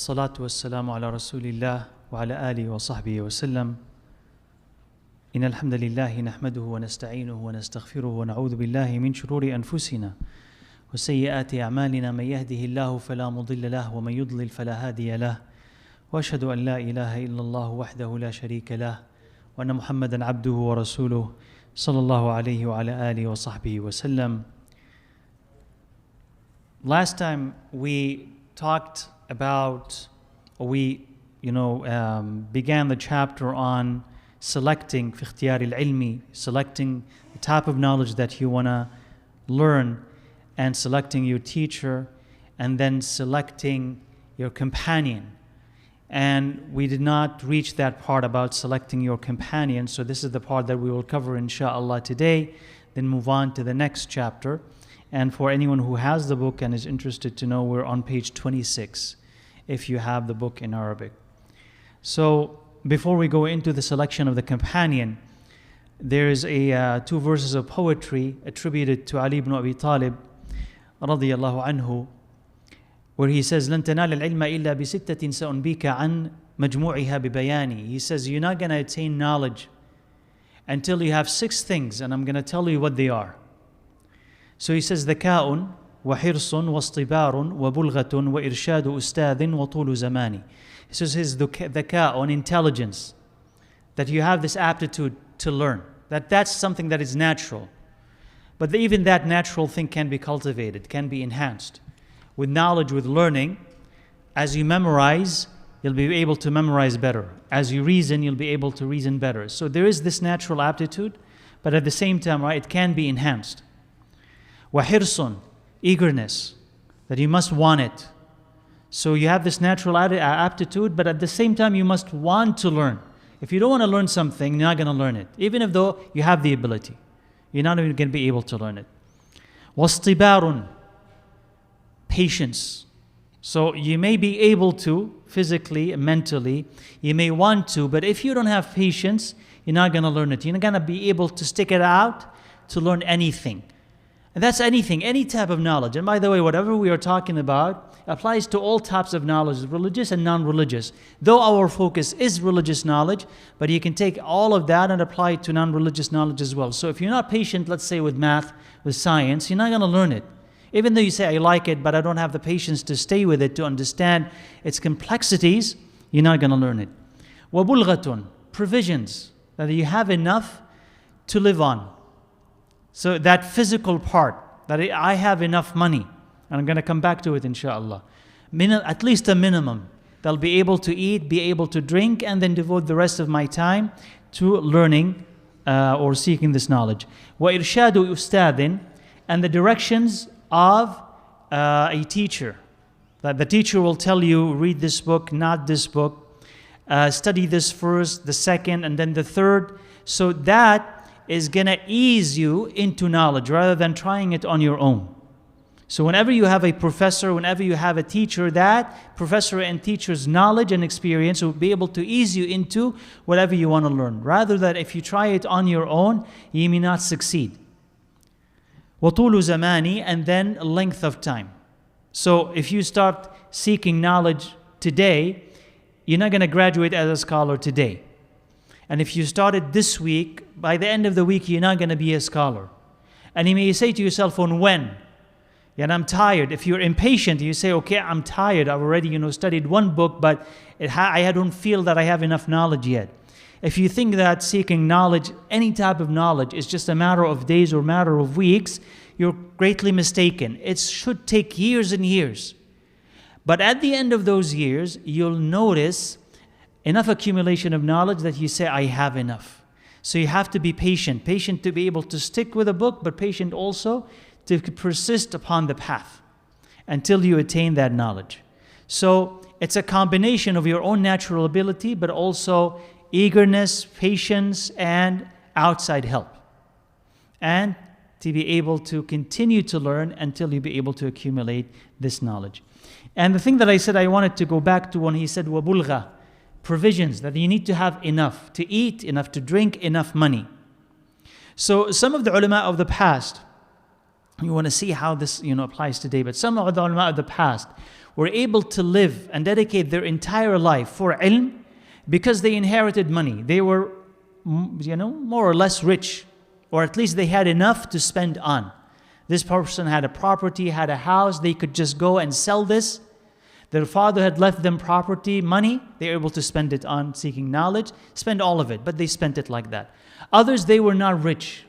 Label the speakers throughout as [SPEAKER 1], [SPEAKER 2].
[SPEAKER 1] الصلاة والسلام على رسول الله وعلى آله وصحبه وسلم. إن الحمد لله نحمده ونستعينه ونستغفره ونعوذ بالله من شرور أنفسنا وسيئات أعمالنا. من يهده الله فلا مضل له ومن يضلل فلا هادي له، وأشهد أن لا إله إلا الله وحده لا شريك له وأن محمدا عبده ورسوله صلى الله عليه وعلى آله وصحبه وسلم. Last time we talked about, began the chapter on selecting في اختيار العلمي, selecting the type of knowledge that you want to learn, and selecting your teacher, and then selecting your companion. And we did not reach that part about selecting your companion, so this is the part that we will cover inshallah today, then move on to the next chapter. And for anyone who has the book and is interested to know, we're on page 26 if you have the book in Arabic. So before we go into the selection of the companion, there is two verses of poetry attributed to Ali ibn Abi Talib radiyallahu anhu, where he says, لن تنال العلم إلا بستة سأنبيك عن مجموعها ببياني. He says, you're not going to attain knowledge until you have 6 things, and I'm going to tell you what they are. So he says, ذكاء وحرص واصطبار وبلغة وإرشاد أستاذ وطول زماني. He says his ذكاء, intelligence, that you have this aptitude to learn, that's something that is natural. But even that natural thing can be cultivated, can be enhanced. With knowledge, with learning, as you memorize, you'll be able to memorize better. As you reason, you'll be able to reason better. So there is this natural aptitude, but at the same time, right, it can be enhanced. وحرص, eagerness, that you must want it. So you have this natural aptitude, but at the same time you must want to learn. If you don't want to learn something, you're not going to learn it. Even though you have the ability, you're not even going to be able to learn it. واصطبار, patience. So you may be able to, physically, mentally, you may want to, but if you don't have patience, you're not going to learn it. You're not going to be able to stick it out to learn anything. And that's anything, any type of knowledge. And by the way, whatever we are talking about applies to all types of knowledge, religious and non-religious. Though our focus is religious knowledge, but you can take all of that and apply it to non-religious knowledge as well. So if you're not patient, let's say with math, with science, you're not going to learn it. Even though you say, I like it, but I don't have the patience to stay with it, to understand its complexities, you're not going to learn it. وَبُلْغَةٌ, provisions, that you have enough to live on. So that physical part, that I have enough money, and I'm going to come back to it inshallah. At least a minimum. They'll be able to eat, be able to drink, and then devote the rest of my time to learning or seeking this knowledge. وَإِرْشَادُ أُسْتَاذٍ, and the directions of a teacher. That the teacher will tell you, read this book, not this book. Study this first, the second, and then the third. So that is going to ease you into knowledge rather than trying it on your own. So whenever you have a professor, whenever you have a teacher, that professor and teacher's knowledge and experience will be able to ease you into whatever you want to learn. Rather than if you try it on your own, you may not succeed. وَطُولُ زَمَانِ, and then length of time. So if you start seeking knowledge today, you're not going to graduate as a scholar today. And if you started this week, by the end of the week, you're not going to be a scholar. And you may say to yourself, on when? And I'm tired. If you're impatient, you say, okay, I'm tired. I've already, studied one book, but I don't feel that I have enough knowledge yet. If you think that seeking knowledge, any type of knowledge, is just a matter of days or matter of weeks, you're greatly mistaken. It should take years and years. But at the end of those years, you'll notice enough accumulation of knowledge that you say, I have enough. So you have to be patient to be able to stick with a book, but patient also to persist upon the path until you attain that knowledge. So it's a combination of your own natural ability, but also eagerness, patience, and outside help. And to be able to continue to learn until you be able to accumulate this knowledge. And the thing that I said I wanted to go back to when he said, وَبُلْغَةٌ, provisions, that you need to have enough to eat, enough to drink, enough money. So some of the ulama of the past, You want to see how this applies today. But some of the ulama of the past were able to live and dedicate their entire life for ilm because they inherited money. They were more or less rich, or at least they had enough to spend on. This person had a property, had a house, they could just go and sell this. Their father had left them property, money, they were able to spend it on seeking knowledge, spend all of it, but they spent it like that. Others, they were not rich.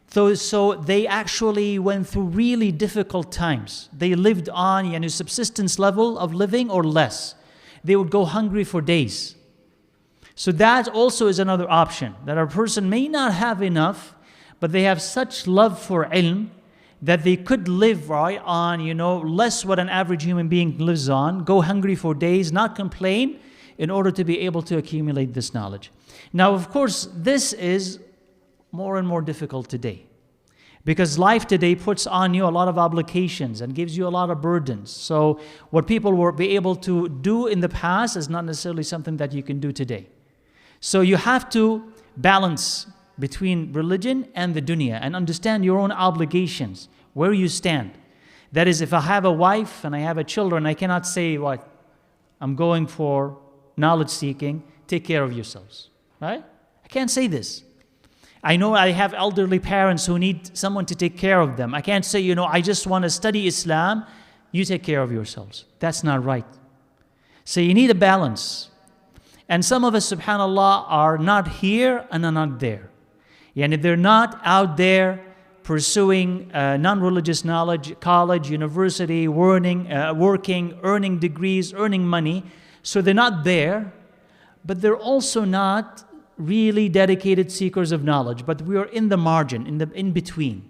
[SPEAKER 1] So they actually went through really difficult times. They lived on a subsistence level of living or less. They would go hungry for days. So that also is another option, that a person may not have enough, but they have such love for ilm that they could live on less what an average human being lives on, go hungry for days, not complain, in order to be able to accumulate this knowledge. Now, of course, this is more and more difficult today, because life today puts on you a lot of obligations and gives you a lot of burdens. So what people were be able to do in the past is not necessarily something that you can do today. So you have to balance between religion and the dunya and understand your own obligations, where you stand. That is, if I have a wife and I have children, I cannot say, I'm going for knowledge seeking, take care of yourselves, right? I can't say this. I know I have elderly parents who need someone to take care of them. I can't say, I just want to study Islam, you take care of yourselves. That's not right. So you need a balance. And some of us, subhanAllah, are not here and are not there. And if they're not out there pursuing non-religious knowledge, college, university, working, earning degrees, earning money, so they're not there, but they're also not really dedicated seekers of knowledge, but we are in the margin, in between.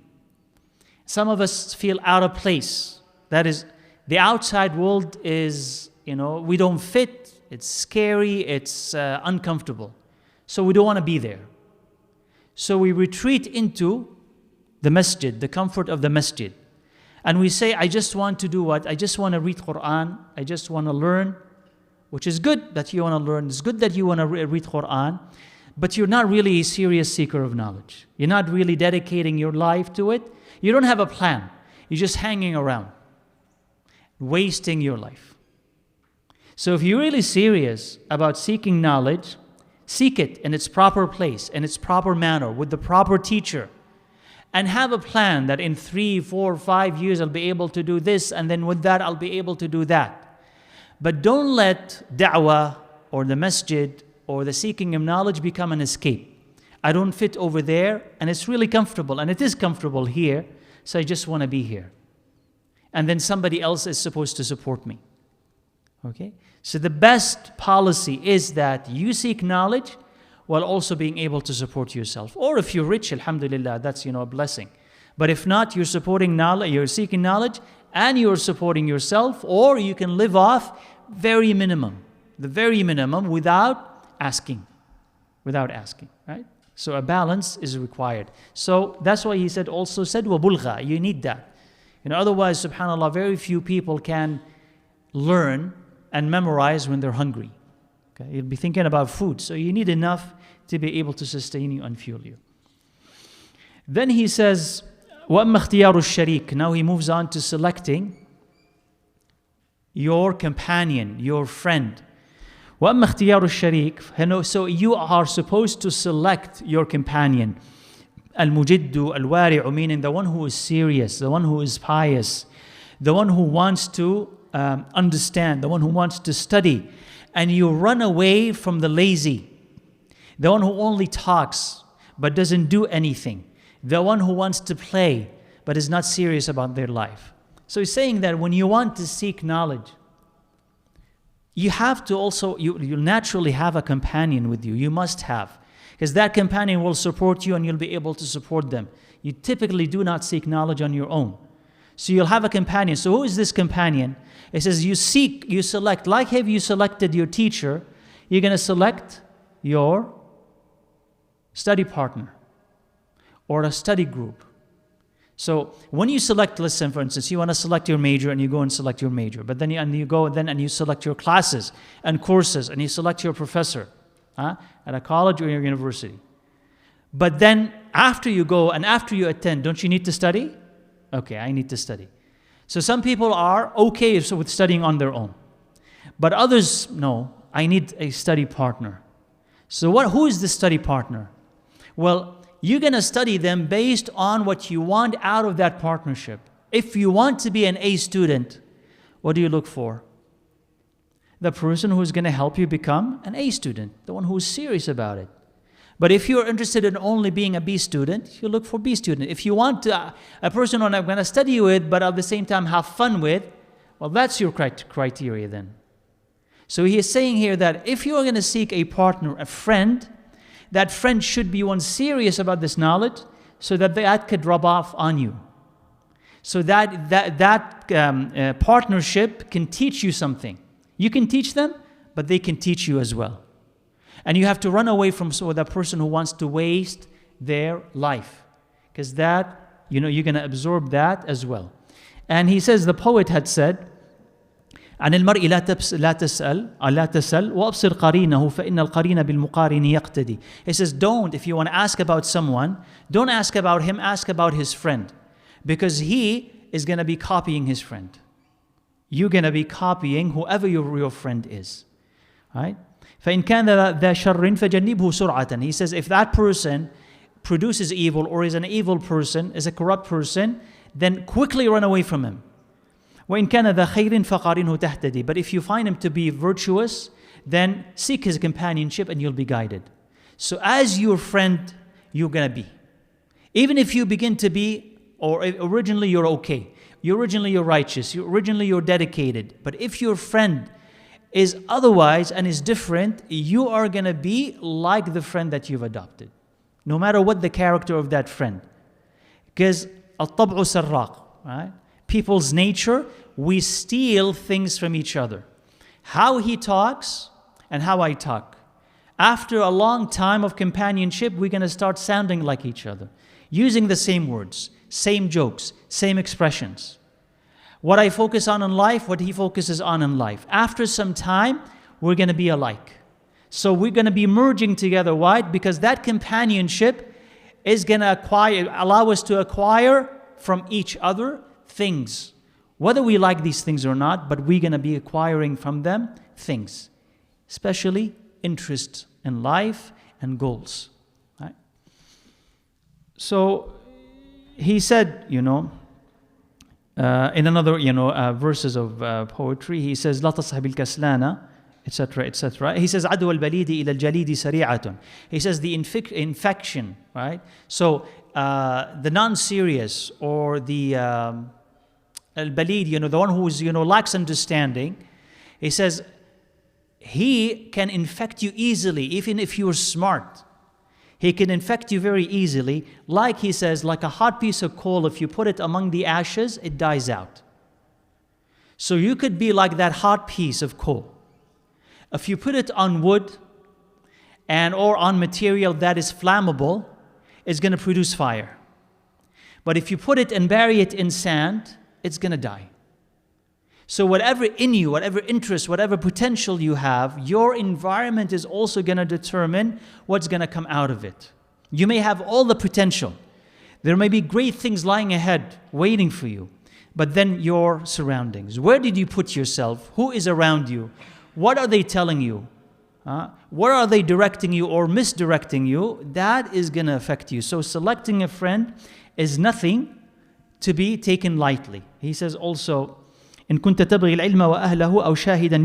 [SPEAKER 1] Some of us feel out of place. That is, the outside world is, we don't fit, it's scary, it's uncomfortable. So we don't want to be there. So we retreat into the masjid, the comfort of the masjid. And we say, I just want to do what? I just want to read Quran, I just want to learn, which is good that you want to learn, it's good that you want to read Quran, but you're not really a serious seeker of knowledge. You're not really dedicating your life to it. You don't have a plan. You're just hanging around, wasting your life. So if you're really serious about seeking knowledge, seek it in its proper place, in its proper manner, with the proper teacher, and have a plan that in 3, 4, 5 years I'll be able to do this, and then with that I'll be able to do that. But don't let da'wah or the masjid or the seeking of knowledge become an escape. I don't fit over there, and it's really comfortable, and it is comfortable here, so I just want to be here. And then somebody else is supposed to support me. Okay? So the best policy is that you seek knowledge while also being able to support yourself. Or if you're rich, alhamdulillah, that's a blessing. But if not, you're supporting knowledge, you're seeking knowledge, and you're supporting yourself, or you can live off the very minimum without asking, right? So a balance is required. So that's why he said, وَبُلْغَى, you need that. Otherwise, subhanAllah, very few people can learn and memorize when they're hungry. Okay? You'll be thinking about food, so you need enough to be able to sustain you and fuel you. Then he says, وَأَمَّا اخْتِيَارُ الشَّرِيكِ. Now he moves on to selecting your companion, your friend. وَأَمَّا اخْتِيَارُ الشَّرِيكِ. So you are supposed to select your companion. Al-mujiddu, al-wari'u, meaning the one who is serious, the one who is pious, the one who wants to understand, the one who wants to study. And you run away from the lazy, the one who only talks but doesn't do anything, the one who wants to play but is not serious about their life. So he's saying that when you want to seek knowledge, you have to also, you'll naturally have a companion with you. You must have. Because that companion will support you and you'll be able to support them. You typically do not seek knowledge on your own. So you'll have a companion. So who is this companion? It says you select, like have you selected your teacher, you're going to select your study partner or a study group. So when you select, listen, for instance, you want to select your major and you go and select your major. But then you go and you select your classes and courses and you select your professor at a college or your university. But then after you go and after you attend, don't you need to study? Okay, I need to study. So some people are okay with studying on their own. But others, no, I need a study partner. So who is the study partner? Well, you're going to study them based on what you want out of that partnership. If you want to be an A student, what do you look for? The person who's going to help you become an A student, the one who's serious about it. But if you're interested in only being a B student, you look for B student. If you want a person who I'm going to study with, but at the same time have fun with, well, that's your criteria then. So he is saying here that if you are going to seek a partner, a friend, that friend should be one serious about this knowledge, so that could rub off on you. So that partnership can teach you something. You can teach them, but they can teach you as well. And you have to run away from that person who wants to waste their life. Because that, you're going to absorb that as well. And he says, the poet had said, عن المرء لا تسأل وأبصر قرينه فإن القرين بالمقارن يقتدي. He says, if you want to ask about someone, don't ask about him, ask about his friend. Because he is going to be copying his friend. You're going to be copying whoever your friend is. Right? فإن كان ذا شر فجنبه سرعة. He says, if that person produces evil or is an evil person, is a corrupt person, then quickly run away from him. وإن كان ذا خير فقارنه تهتدي. But if you find him to be virtuous, then seek his companionship and you'll be guided. So as your friend, you're going to be. Even if you begin to be, or originally you're okay, originally you're righteous, originally you're dedicated, but if your friend is otherwise and is different, you are going to be like the friend that you've adopted. No matter what the character of that friend. Because الطبع سراق, right? People's nature, we steal things from each other. How he talks and how I talk. After a long time of companionship, we're going to start sounding like each other. Using the same words, same jokes, same expressions. What I focus on in life, what he focuses on in life. After some time, we're going to be alike. So we're going to be merging together. Why? Because that companionship is going to allow us to acquire from each other things. Whether we like these things or not, but we're going to be acquiring from them things. Especially interest in life and goals. Right? So he said, in another, verses of poetry, he says, لا تصحب الكسلانة, etc., etc. He says, عدوى البليد إلى الجليد سريعة. He says the infection, right? So the non-serious or the al-balid, the one who is, lacks understanding, he says, he can infect you easily, even if you're smart. He can infect you very easily. Like he says, like a hot piece of coal, if you put it among the ashes, it dies out. So you could be like that hot piece of coal. If you put it on wood or on material that is flammable, it's going to produce fire. But if you put it and bury it in sand, it's going to die. So whatever in you, whatever interest, whatever potential you have, your environment is also going to determine what's going to come out of it. You may have all the potential. There may be great things lying ahead, waiting for you. But then your surroundings. Where did you put yourself? Who is around you? What are they telling you? Where are they directing you or misdirecting you? That is going to affect you. So selecting a friend is nothing to be taken lightly. He says also, إن كنت تبغي العلم وأهله أو شاهدا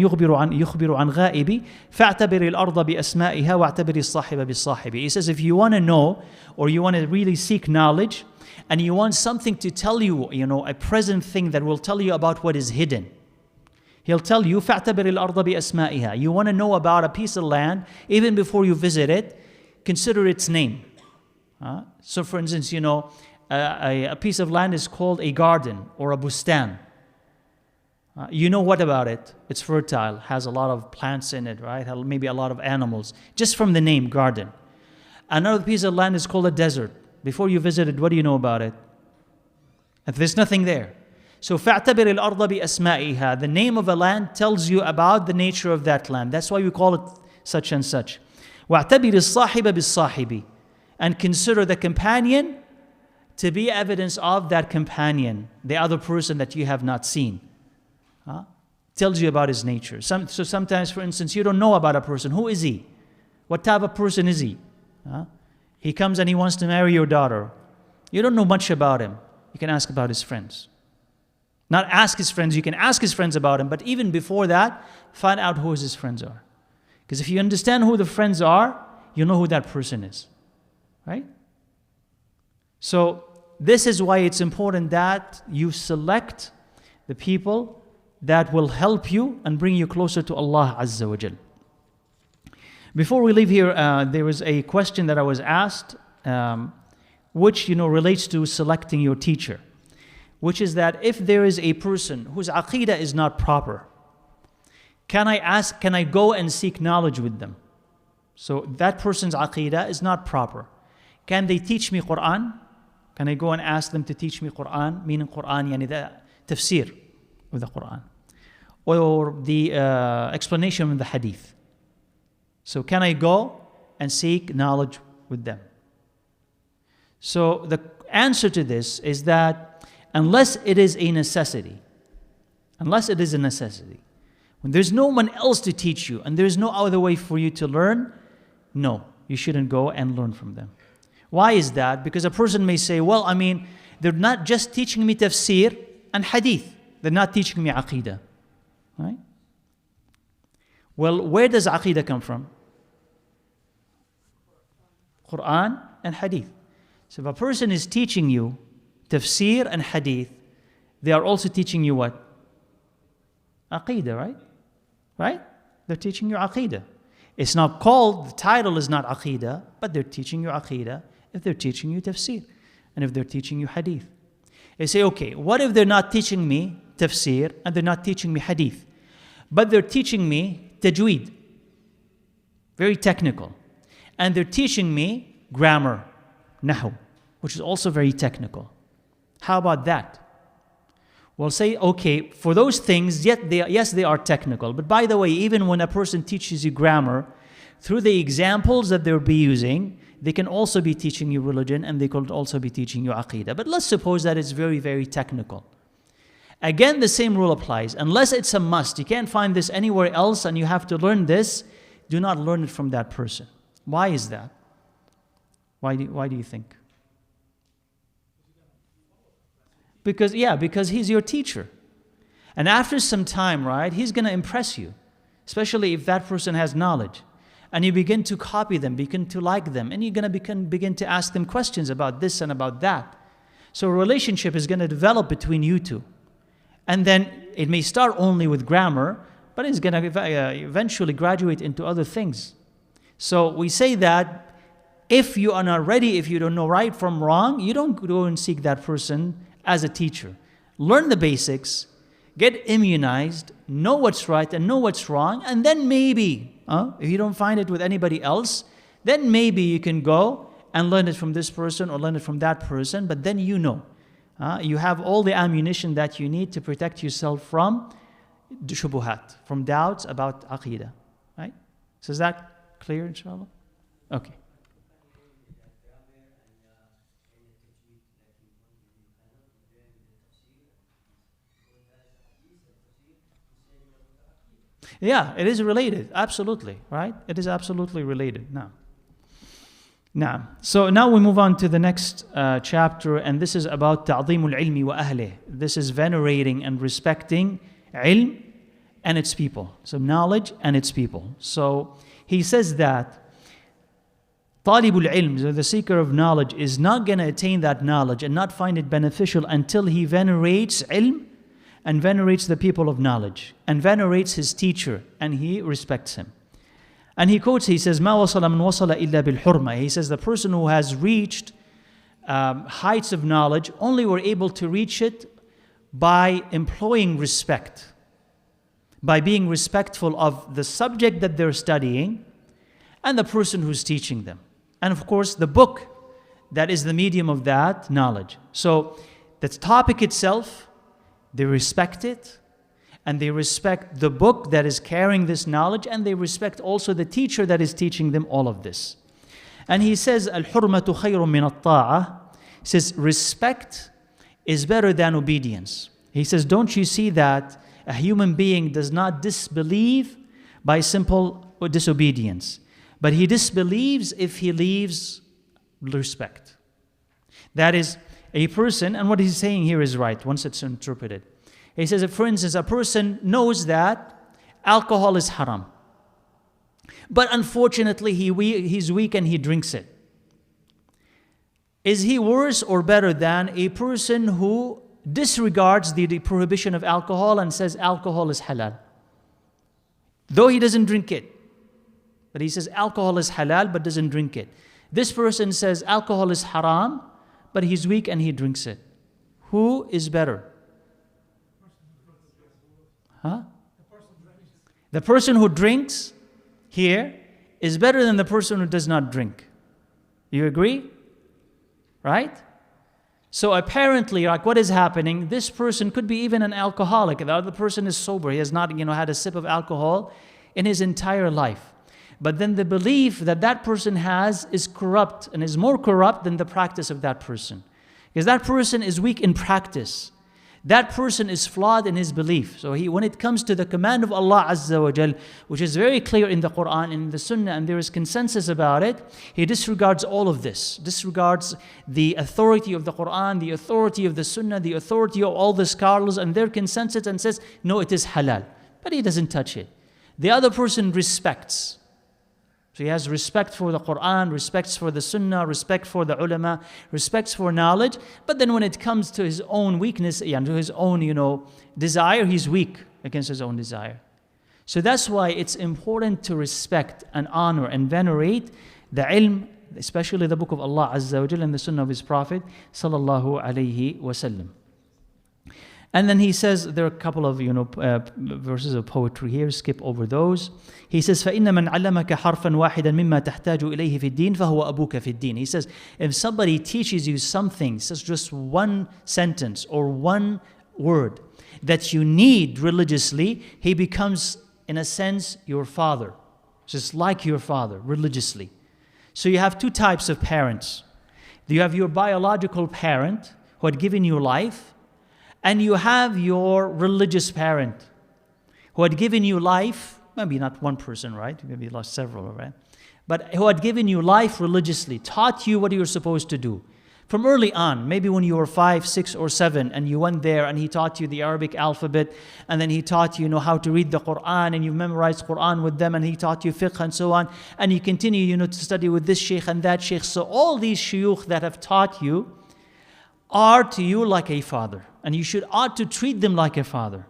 [SPEAKER 1] يخبر عن غائب فاعتبر الأرض بأسمائها واعتبر الصاحب بالصاحب. He says, if you want to know or you want to really seek knowledge and you want something to tell you, a present thing that will tell you about what is hidden, he'll tell you فاعتبر الأرض بأسمائها. You want to know about a piece of land, even before you visit it, consider its name. So for instance, a piece of land is called a garden or a bustan. You know what about it? It's fertile, has a lot of plants in it, right? Maybe a lot of animals. Just from the name, garden. Another piece of land is called a desert. Before you visit it, what do you know about it? If there's nothing there. So فَاعْتَبِرِ الْأَرْضَ بِأَسْمَائِهَا. The name of a land tells you about the nature of that land. That's why we call it such and such. وَاعْتَبِرِ الصَّاحِبَ بِالصَّاحِبِ. And consider the companion to be evidence of that companion, the other person that you have not seen. Tells you about his nature. So sometimes, for instance, you don't know about a person. Who is he? What type of person is he? He comes and he wants to marry your daughter. You don't know much about him. You can ask about his friends. Not ask his friends, you can ask his friends about him, but even before that, find out who his friends are. Because if you understand who the friends are, you know who that person is. Right? So this is why it's important that you select the people that will help you and bring you closer to Allah Azza wa Jal. Before we leave here, there was a question that I was asked, which relates to selecting your teacher, which is that if there is a person whose aqidah is not proper, can I go and seek knowledge with them? So that person's aqidah is not proper. Can they teach me Quran? Can I go and ask them to teach me Quran? Meaning Quran, yani the tafsir of the Quran, or the explanation of the hadith. So can I go and seek knowledge with them? So the answer to this is that unless it is a necessity, when there's no one else to teach you and there's no other way for you to learn, no, you shouldn't go and learn from them. Why is that? Because a person may say, well, they're not just teaching me tafsir and hadith, they're not teaching me aqidah. Right? Well, where does aqidah come from? Quran and hadith. So if a person is teaching you tafsir and hadith, they are also teaching you what? Aqidah, right? Right? They're teaching you aqidah. It's not called, the title is not aqidah, but they're teaching you aqidah if they're teaching you tafsir and if they're teaching you hadith. They say, okay, what if they're not teaching me tafsir and they're not teaching me hadith, but they're teaching me tajweed, very technical, and they're teaching me grammar, nahu, which is also very technical. How about that? We'll say, okay, for those things, yes, they are technical. But by the way, even when a person teaches you grammar, through the examples that they'll be using, they can also be teaching you religion and they could also be teaching you aqidah. But let's suppose that it's very, very technical. Again, the same rule applies. Unless it's a must, you can't find this anywhere else and you have to learn this, do not learn it from that person. Why is that? Why do you think? Because he's your teacher. And after some time, right, he's going to impress you, especially if that person has knowledge. And you begin to copy them, begin to like them, and you're going to begin to ask them questions about this and about that. So a relationship is going to develop between you two. And then it may start only with grammar, but it's going to eventually graduate into other things. So we say that if you are not ready, if you don't know right from wrong, you don't go and seek that person as a teacher. Learn the basics, get immunized, know what's right and know what's wrong, and then maybe, if you don't find it with anybody else, then maybe you can go and learn it from this person or learn it from that person, but then you know. You have all the ammunition that you need to protect yourself from shubuhat, from doubts about aqidah. Right? So is that clear, inshallah? Okay. Yeah, it is related, absolutely, right? It is absolutely related. Now, so now we move on to the next chapter, and this is about ta'zimul ilmi wa ahlih. This is venerating and respecting ilm and its people. So knowledge and its people. So he says that talibul ilm, so the seeker of knowledge, is not going to attain that knowledge and not find it beneficial until he venerates ilm and venerates the people of knowledge, and venerates his teacher, and he respects him. And he quotes, he says, مَا وَصَلَ مَنْ وَصَلَ إِلَّا بِالْحُرْمَةِ. He says, the person who has reached heights of knowledge only were able to reach it by employing respect, by being respectful of the subject that they're studying and the person who's teaching them. And of course, the book that is the medium of that knowledge. So the topic itself, they respect it, and they respect the book that is carrying this knowledge, and they respect also the teacher that is teaching them all of this. And he says, Al-hurmatu khayrun min at-ta'ah. He says, respect is better than obedience. He says, don't you see that a human being does not disbelieve by simple disobedience, but he disbelieves if he leaves respect. That is, a person, and what he's saying here is right once it's interpreted. He says, for instance, a person knows that alcohol is haram, but unfortunately he's weak and he drinks it. Is he worse or better than a person who disregards the prohibition of alcohol and says alcohol is halal? Though he doesn't drink it, but he says alcohol is halal but doesn't drink it. This person says alcohol is haram, but he's weak and he drinks it. Who is better? Huh? The person who drinks here is better than the person who does not drink. You agree? Right? So apparently, like, what is happening? This person could be even an alcoholic. The other person is sober. He has not, had a sip of alcohol in his entire life. But then the belief that that person has is corrupt and is more corrupt than the practice of that person. Because that person is weak in practice. That person is flawed in his belief. So when it comes to the command of Allah Azza wa Jal, which is very clear in the Quran and in the Sunnah, and there is consensus about it, he disregards all of this. Disregards the authority of the Quran, the authority of the Sunnah, the authority of all the scholars and their consensus, and says, no, it is halal. But he doesn't touch it. The other person respects. So he has respect for the Quran, respects for the Sunnah, respect for the ulama, respects for knowledge. But then when it comes to his own weakness, to his own, desire, he's weak against his own desire. So that's why it's important to respect and honor and venerate the ilm, especially the book of Allah Azza wa Jalla and the Sunnah of His Prophet Sallallahu Alaihi Wasallam. And then he says, there are a couple of verses of poetry here, skip over those. He says, فَإِنَّ مَنْ عَلَّمَكَ حَرْفًا وَاحِدًا مِمَّا تَحْتَاجُ إِلَيْهِ فِي الدِّينِ فَهُوَ أَبُوكَ فِي الدِّينِ. He says, if somebody teaches you something, says just one sentence or one word that you need religiously, he becomes, in a sense, your father. Just like your father, religiously. So you have two types of parents. You have your biological parent who had given you life, and you have your religious parent who had given you life, maybe not one person, right? Maybe you lost several, right? But who had given you life religiously, taught you what you were supposed to do. From early on, maybe when you were 5, 6, or 7, and you went there and he taught you the Arabic alphabet, and then he taught you, how to read the Quran, and you memorized Quran with them, and he taught you fiqh and so on, and you continue, to study with this sheikh and that sheikh. So all these shuyukh that have taught you are to you like a father. And you ought to treat them like a father.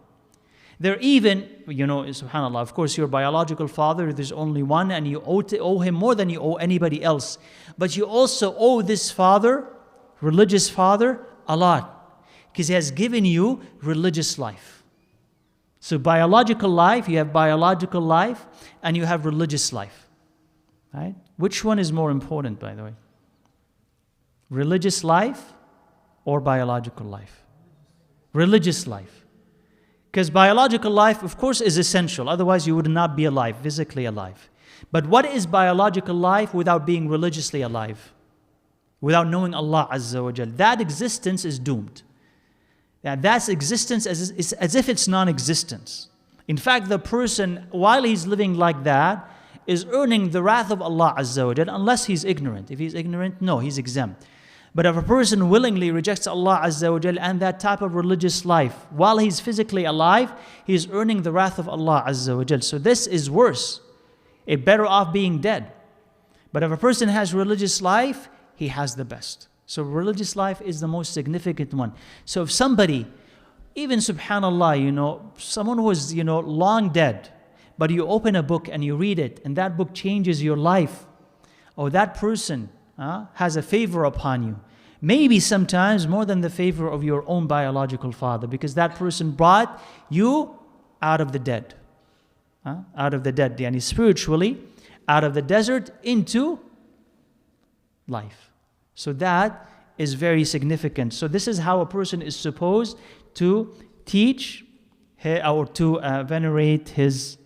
[SPEAKER 1] They're even, subhanAllah, of course your biological father, there's only one, and you owe him more than you owe anybody else. But you also owe this father, religious father, a lot. Because he has given you religious life. So biological life, you have biological life, and you have religious life. Right? Which one is more important, by the way? Religious life or biological life? Religious life. Because biological life, of course, is essential. Otherwise, you would not be alive, physically alive. But what is biological life without being religiously alive? Without knowing Allah Azza wa Jal. That existence is doomed. That's existence as if it's non-existence. In fact, the person, while he's living like that, is earning the wrath of Allah Azza wa Jal, unless he's ignorant. If he's ignorant, no, he's exempt. But if a person willingly rejects Allah Azza wa Jal and that type of religious life, while he's physically alive, he's earning the wrath of Allah Azza wa Jal. So this is worse. It's better off being dead. But if a person has religious life, he has the best. So religious life is the most significant one. So if somebody, even subhanAllah, someone who is, long dead, but you open a book and you read it, and that book changes your life, or that person has a favor upon you. Maybe sometimes more than the favor of your own biological father, because that person brought you out of the dead. Out of the dead, yani spiritually, out of the desert into life. So that is very significant. So this is how a person is supposed to teach or to venerate his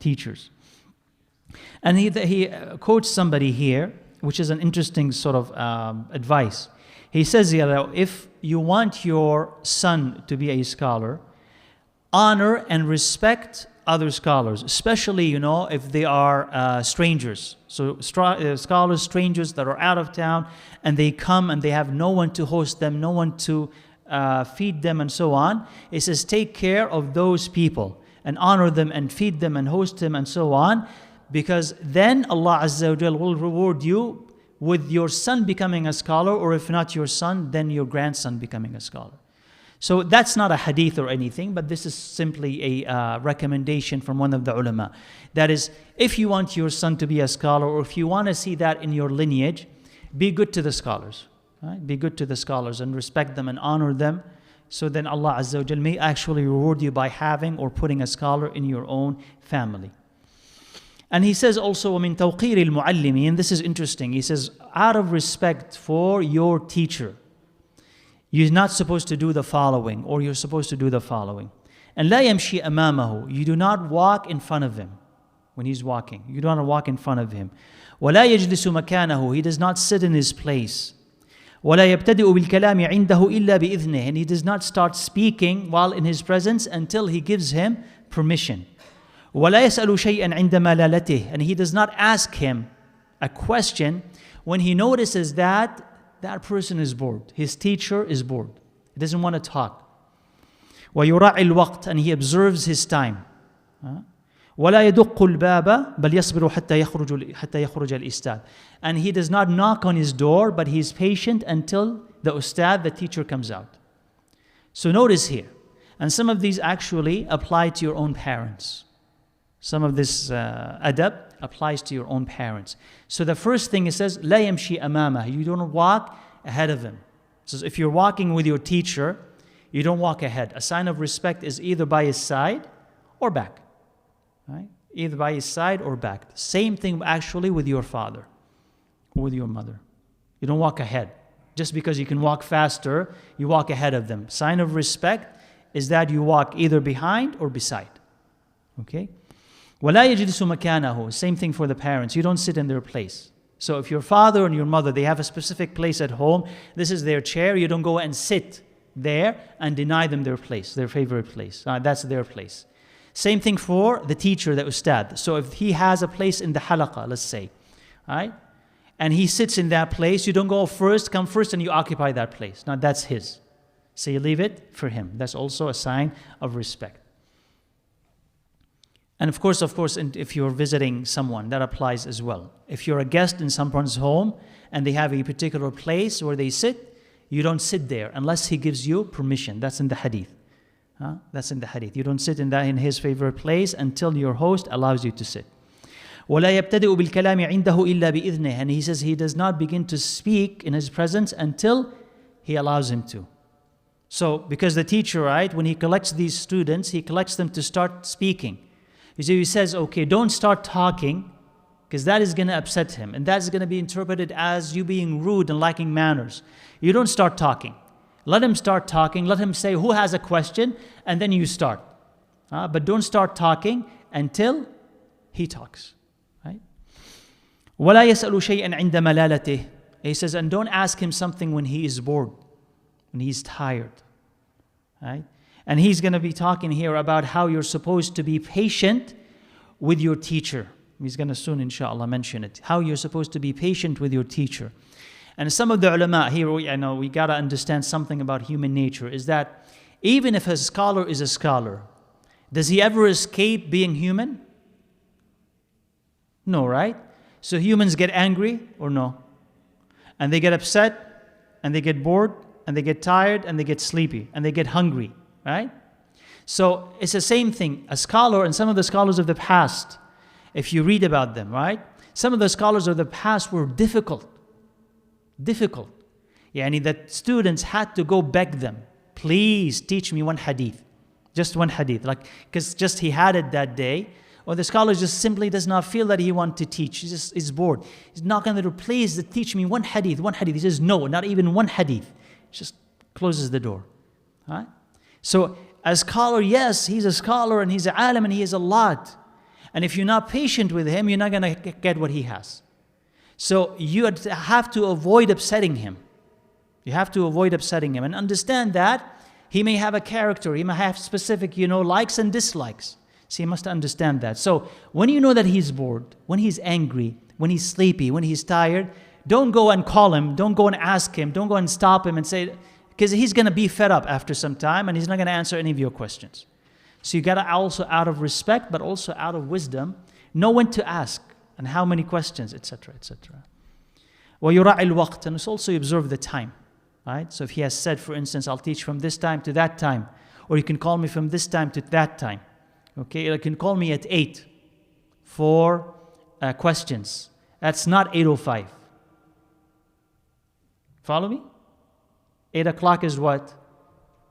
[SPEAKER 1] teachers. And he quotes somebody here, which is an interesting sort of advice. He says here, if you want your son to be a scholar, honor and respect other scholars, especially, if they are strangers. So scholars, strangers that are out of town, and they come and they have no one to host them, no one to feed them, and so on. It says, take care of those people and honor them and feed them and host them and so on, because then Allah Azza wa Jal will reward you with your son becoming a scholar, or if not your son, then your grandson becoming a scholar. So that's not a hadith or anything, but this is simply a recommendation from one of the ulama. That is, if you want your son to be a scholar, or if you want to see that in your lineage, be good to the scholars. Right? Be good to the scholars and respect them and honor them. So then Allah Azza wa Jal may actually reward you by having or putting a scholar in your own family. And he says also, وَمِن تَوْقِيرِ الْمُعَلِّمِ, and this is interesting. He says, out of respect for your teacher, you're not supposed to do the following, or you're supposed to do the following. And لا يمشي أمامه, you do not walk in front of him when he's walking. You do not walk in front of him. ولا يجلس مكانه, he does not sit in his place. ولا يبتدئ بالكلام عنده إلا بإذنه, and he does not start speaking while in his presence until he gives him permission. ولا يسأل شيئا عند ملالته, and he does not ask him a question when he notices that that person is bored. His teacher is bored. He doesn't want to talk. ويراعي الوقت, and he observes his time. ولا يدق الباب بل يصبر حتى يخرج الأستاذ. And he does not knock on his door, but he is patient until the ustad, the teacher, comes out. So notice here, and some of these actually apply to your own parents. Some of this adab applies to your own parents. So the first thing it says, لا يمشي أمامه, you don't walk ahead of him. So if you're walking with your teacher, you don't walk ahead. A sign of respect is either by his side or back. Right? Either by his side or back. Same thing actually with your father or with your mother. You don't walk ahead. Just because you can walk faster, you walk ahead of them. Sign of respect is that you walk either behind or beside. Okay? وَلَا يَجْلِسُ مَكَانَهُ, same thing for the parents. You don't sit in their place. So if your father and your mother, they have a specific place at home, this is their chair, you don't go and sit there and deny them their place, their favorite place. That's their place. Same thing for the teacher, the ustad. So if he has a place in the halaqah, let's say, right? And he sits in that place, you don't go first, come first, and you occupy that place. Now that's his. So you leave it for him. That's also a sign of respect. And of course, if you're visiting someone, that applies as well. If you're a guest in someone's home and they have a particular place where they sit, you don't sit there unless he gives you permission. That's in the hadith. That's in the hadith. You don't sit in his favorite place until your host allows you to sit. وَلَا يَبْتَدِئُ بِالْكَلَامِ عِنْدَهُ إِلَّا بِإِذْنِهِ, and he says he does not begin to speak in his presence until he allows him to. So, because the teacher, right, when he collects these students, he collects them to start speaking. He says, okay, don't start talking, because that is going to upset him, and that's going to be interpreted as you being rude and lacking manners. You don't start talking. Let him start talking. Let him say, who has a question? And then you start. But don't start talking until he talks. Right? وَلَا يَسْأَلُ شَيْئًا عِنْدَ مَلَالَتِهِ. He says, and don't ask him something when he is bored, when he's tired. Right? And he's going to be talking here about how you're supposed to be patient with your teacher. He's going to soon, inshallah, mention it. How you're supposed to be patient with your teacher. And some of the ulama here, we got to understand something about human nature, is that even if a scholar is a scholar, does he ever escape being human? No, right? So humans get angry or no? And they get upset, and they get bored, and they get tired, and they get sleepy, and they get hungry, right? So it's the same thing. A scholar, and some of the scholars of the past, if you read about them, right? Some of the scholars of the past were difficult. Yani that students had to go beg them, please teach me one hadith. Just one hadith. Because just he had it that day. Or the scholar just simply does not feel that he wants to teach. He just is bored. He's not going to please teach me one hadith. He says, no, not even one hadith. He just closes the door. Right? So a scholar, yes, he's a scholar and he's an alim and he has a lot. And if you're not patient with him, you're not going to get what he has. So you have to avoid upsetting him. You have to avoid upsetting him and understand that he may have a character, he may have specific, likes and dislikes. So you must understand that. So when you know that he's bored, when he's angry, when he's sleepy, when he's tired, don't go and call him, don't go and ask him, don't go and stop him and say, because he's going to be fed up after some time and he's not going to answer any of your questions. So you got to also, out of respect, but also out of wisdom, know when to ask and how many questions, etc., etc. وَيُرَعِي الْوَقْتِ, and also you observe the time. Right? So if he has said, for instance, I'll teach from this time to that time, or you can call me from this time to that time. Okay, you can call me at 8 for questions. That's not 8:05. Follow me? 8 o'clock is what?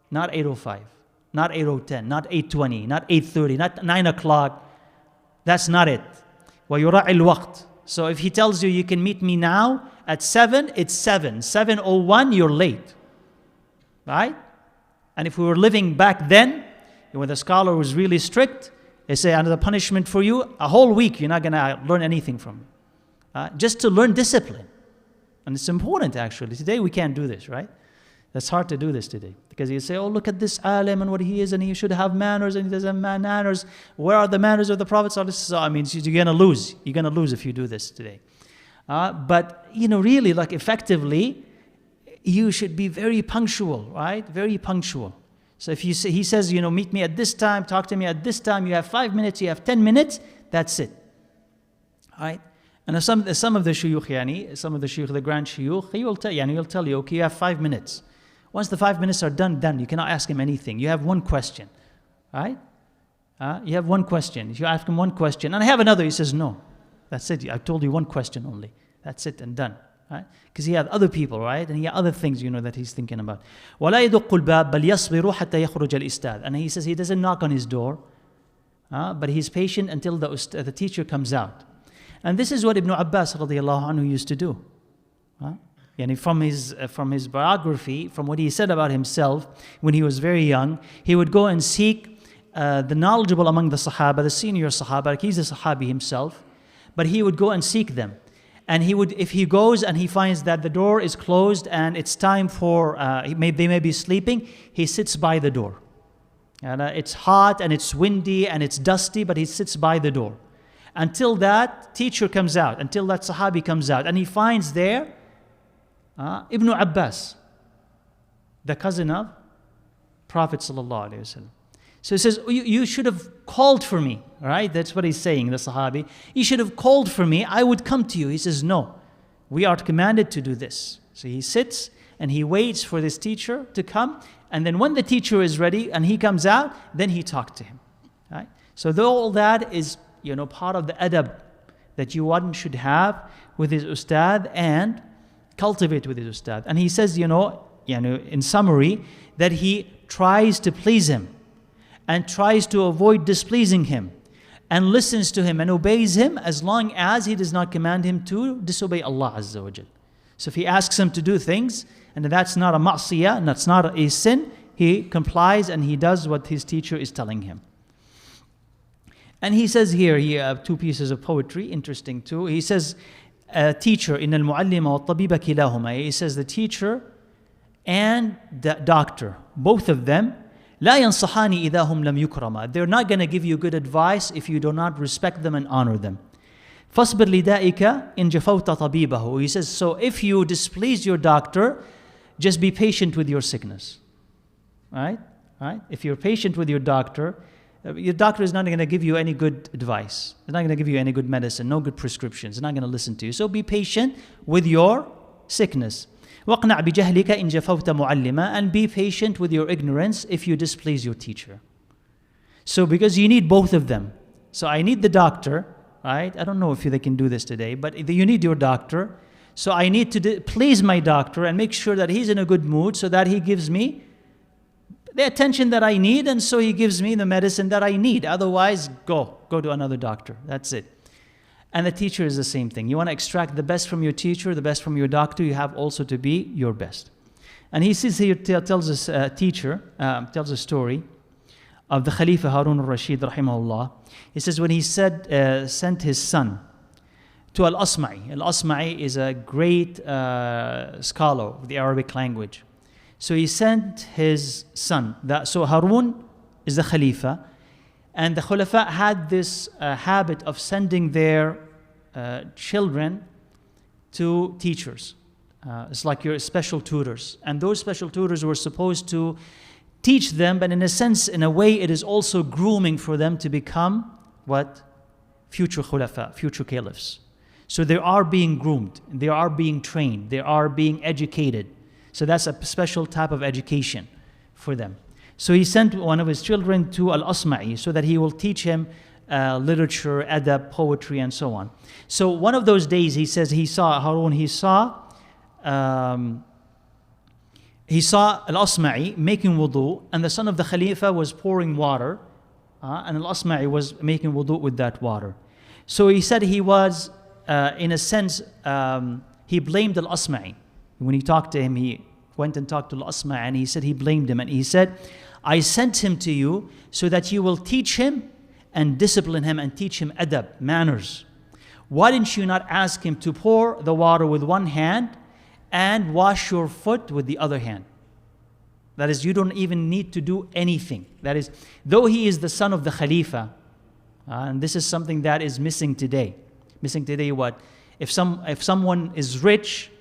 [SPEAKER 1] Not 8:05, not 8:10, not 8:20, not 8:30, not 9 o'clock. That's not it. وَيُرَعِي الْوَقْتِ. So if he tells you you can meet me now at 7, it's 7. 7:01, you're late. Right? And if we were living back then, when the scholar was really strict, they say, under the punishment for you, a whole week you're not going to learn anything from it. Just to learn discipline. And it's important actually. Today we can't do this, right? That's hard to do this today. Because you say, oh, look at this alim and what he is, and he should have manners, and he doesn't have manners. Where are the manners of the Prophet? So, I mean, you're going to lose. You're going to lose if you do this today. But, really, like effectively, you should be very punctual, right? Very punctual. So if he says, meet me at this time, talk to me at this time, you have 5 minutes, you have 10 minutes, that's it. Right? And some of the shuyukh, some of the shuyukh, the grand shuyukh, he'll tell you, okay, you have 5 minutes. Once the 5 minutes are done, you cannot ask him anything. You have one question, right? You have one question. If you ask him one question, and I have another, he says, no. That's it. I've told you one question only. That's it and done. Right? Because he had other people, right? And he had other things, that he's thinking about. وَلَا يَدُقُّ الْبَابَ بَلْ يَصْبِرُ حَتَّى يَخْرُجَ الْإِسْتَاذ. And he says he doesn't knock on his door, but he's patient until the teacher comes out. And this is what Ibn Abbas radiallahu anhu used to do. From his biography, from what he said about himself when he was very young, he would go and seek the knowledgeable among the Sahaba, the senior Sahaba, like he's a Sahabi himself, but he would go and seek them. And if he goes and he finds that the door is closed and it's time for, they may be sleeping, he sits by the door. And it's hot and it's windy and it's dusty, but he sits by the door. Until that teacher comes out, until that Sahabi comes out. And he finds there Ibn Abbas, the cousin of Prophet sallallahu alaihi wasallam. So he says, you should have called for me, right? That's what he's saying, the Sahabi. You should have called for me, I would come to you. He says, no, we are commanded to do this. So he sits and he waits for this teacher to come. And then when the teacher is ready and he comes out, then he talked to him, right? So all that is, part of the adab that one should have with his ustad and cultivate with his ustad. And he says, in summary, that he tries to please him and tries to avoid displeasing him and listens to him and obeys him as long as he does not command him to disobey Allah Azza wa Jal. So if he asks him to do things and that's not a ma'siyah and that's not a sin, he complies and he does what his teacher is telling him. And he says here, he have two pieces of poetry, interesting too. He says, teacher, إن المعلم والطبيب كلاهما. He says the teacher and the doctor, both of them, لا ينصحان إذا هم لم يكرما. They're not going to give you good advice if you do not respect them and honor them. فاصبر لدائك إن جفوت طبيبه. He says, so if you displease your doctor, just be patient with your sickness. Right? If you're patient with your doctor is not going to give you any good advice. It's not going to give you any good medicine, no good prescriptions. It's not going to listen to you. So be patient with your sickness. وَقْنَعْ بِجَهْلِكَ إِنْ جَفَوْتَ مُعَلِّمًا. And be patient with your ignorance if you displease your teacher. So because you need both of them. So I need the doctor, right? I don't know if they can do this today, but you need your doctor. So I need to please my doctor and make sure that he's in a good mood so that he gives me the attention that I need, and so he gives me the medicine that I need. Otherwise, go to another doctor. That's it. And the teacher is the same thing. You want to extract the best from your teacher, the best from your doctor, you have also to be your best. And he says here, tells us tells a story of the Khalifa Harun al-Rashid rahimahullah. He says when he sent his son to Al-Asma'i. Al-Asma'i is a great scholar of the Arabic language. So he sent his son. So Harun is the Khalifa. And the Khulafa had this habit of sending their children to teachers. It's like your special tutors. And those special tutors were supposed to teach them, but in a sense, in a way, it is also grooming for them to become what? Future Khulafa, future caliphs. So they are being groomed, they are being trained, they are being educated. So that's a special type of education for them. So he sent one of his children to Al-Asma'i so that he will teach him literature, adab, poetry, and so on. So one of those days, he says he saw Harun, he saw Al-Asma'i making wudu, and the son of the Khalifa was pouring water, and Al-Asma'i was making wudu with that water. So he said he was, in a sense, he blamed Al-Asma'i. When he talked to him, he went and talked to Al-Asma'i, and he said he blamed him, and he said, I sent him to you so that you will teach him and discipline him and teach him adab, manners. Why didn't you not ask him to pour the water with one hand and wash your foot with the other hand? That is, you don't even need to do anything. That is, though he is the son of the Khalifa, and this is something that is missing today. Missing today what? If someone is rich,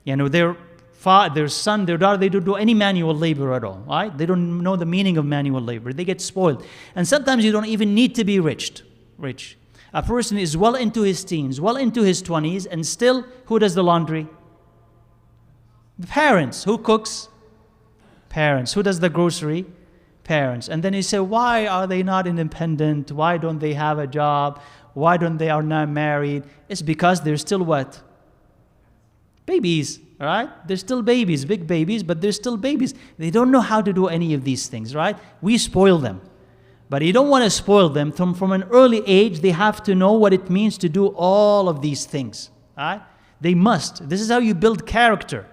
[SPEAKER 1] their son, their daughter, they don't do any manual labor at all, right? They don't know the meaning of manual labor. They get spoiled. And sometimes you don't even need to be rich. A person is well into his teens, well into his 20s, and still, who does the laundry? The parents. Who cooks? Parents. Who does the grocery? Parents. And then you say, why are they not independent? Why don't they have a job? Why don't they are not married? It's because they're still what? Babies. All right? They're still babies, big babies, but they're still babies. They don't know how to do any of these things, right? We spoil them. But you don't want to spoil them. From an early age, they have to know what it means to do all of these things. All right? They must. This is how you build character.